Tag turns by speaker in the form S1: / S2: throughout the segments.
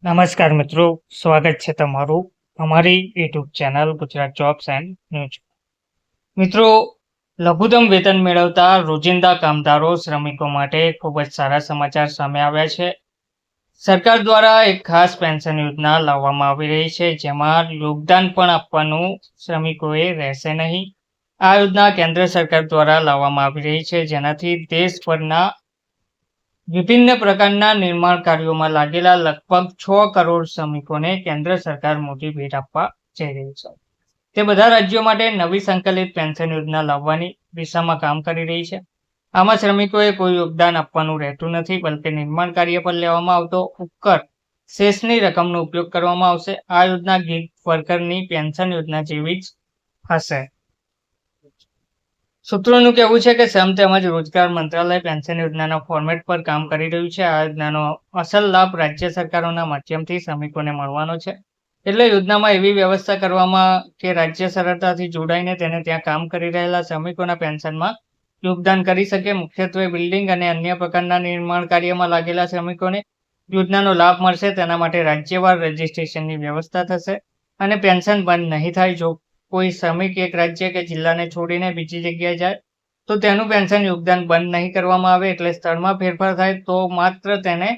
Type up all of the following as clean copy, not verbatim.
S1: નમસ્કાર મિત્રો, સ્વાગત છે તમારું અમારી YouTube channel Gujarat jobs and news. મિત્રો, લઘુત્તમ વેતન મેળવતા રોજિંદા કામદારો શ્રમિકો માટે ખૂબ જ સારા સમાચાર સામે આવ્યા છે. સરકાર દ્વારા એક ખાસ પેન્શન યોજના લાવવામાં આવી રહી છે, જેમાં યોગદાન પણ આપવાનું શ્રમિકોએ રહેશે નહીં. આ યોજના કેન્દ્ર સરકાર દ્વારા લાવવામાં આવી રહી છે, જેનાથી દેશભરના વિભિન્ન પ્રકારના નિર્માણ કાર્યોમાં લાગેલા લગભગ 6 કરોડ શ્રમિકોને કેન્દ્ર સરકાર મોટી ભેટ આપવા જઈ રહી છે. તે બધા રાજ્યો માટે નવી સંકલિત પેન્શન યોજના લાવવાની દિશામાં કામ કરી રહી છે. આમાં શ્રમિકોએ કોઈ યોગદાન આપવાનું રહેતું નથી, બલકે નિર્માણ કાર્ય પર લેવામાં આવતો ઉપકર શેષની રકમનો ઉપયોગ કરવામાં આવશે. આ યોજના ગીગ વર્કરની પેન્શન યોજના જેવી જ હશે. સૂત્રોનું કહેવું છે કે શ્રમ તેમજ રોજગાર મંત્રાલય પેન્શન યોજનાના ફોર્મેટ પર કામ કરી રહ્યું છે. આ યોજનાનો અસલ લાભ રાજ્ય સરકારોના માધ્યમથી શ્રમિકોને મળવાનો છે. એટલે યોજનામાં એવી વ્યવસ્થા કરવામાં કે રાજ્ય સરળતાથી જોડાઈને તેને ત્યાં કામ કરી રહેલા શ્રમિકોના પેન્શનમાં યોગદાન કરી શકે. મુખ્યત્વે બિલ્ડિંગ અને અન્ય પ્રકારના નિર્માણ કાર્યમાં લાગેલા શ્રમિકોને યોજનાનો લાભ મળશે. તેના માટે રાજ્યવાર રજીસ્ટ્રેશનની વ્યવસ્થા થશે અને પેન્શન બંધ નહીં થાય. જો કોઈ શ્રમિક એક રાજ્ય કે જિલ્લાને છોડીને બીજી જગ્યાએ જાય તો તેનું પેન્શન યોગદાન બંધ નહીં કરવામાં આવે. એટલે સ્થળમાં ફેરફાર થાય તો માત્ર તેને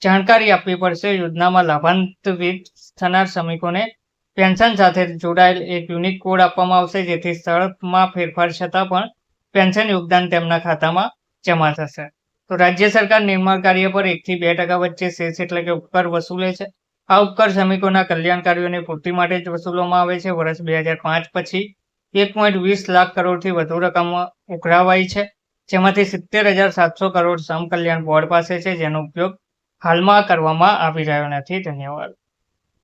S1: જાણકારી આપવી પડશે. યોજનામાં લાભાન્વિત થનાર શ્રમિકોને પેન્શન સાથે જોડાયેલ એક યુનિક કોડ આપવામાં આવશે, જેથી સ્થળમાં ફેરફાર છતાં પણ પેન્શન યોગદાન તેમના ખાતામાં જમા થશે. તો રાજ્ય સરકાર નિર્માણ કાર્ય પર 1 થી 2% વચ્ચે શેષ એટલે કે ઉપકર વસૂલે છે. આ ઉપકર શ્રમિકોના કલ્યાણ કાર્યોની પૂર્તિ માટે જ વસૂલવામાં આવે છે. વર્ષ 2005 પછી 1.20 લાખ કરોડથી વધુ રકમ ઉઘરાવાઈ છે, જેમાંથી 70,700 કરોડ શ્રમ કલ્યાણ બોર્ડ પાસે છે, જેનો ઉપયોગ હાલમાં કરવામાં આવી રહ્યો નથી. ધન્યવાદ.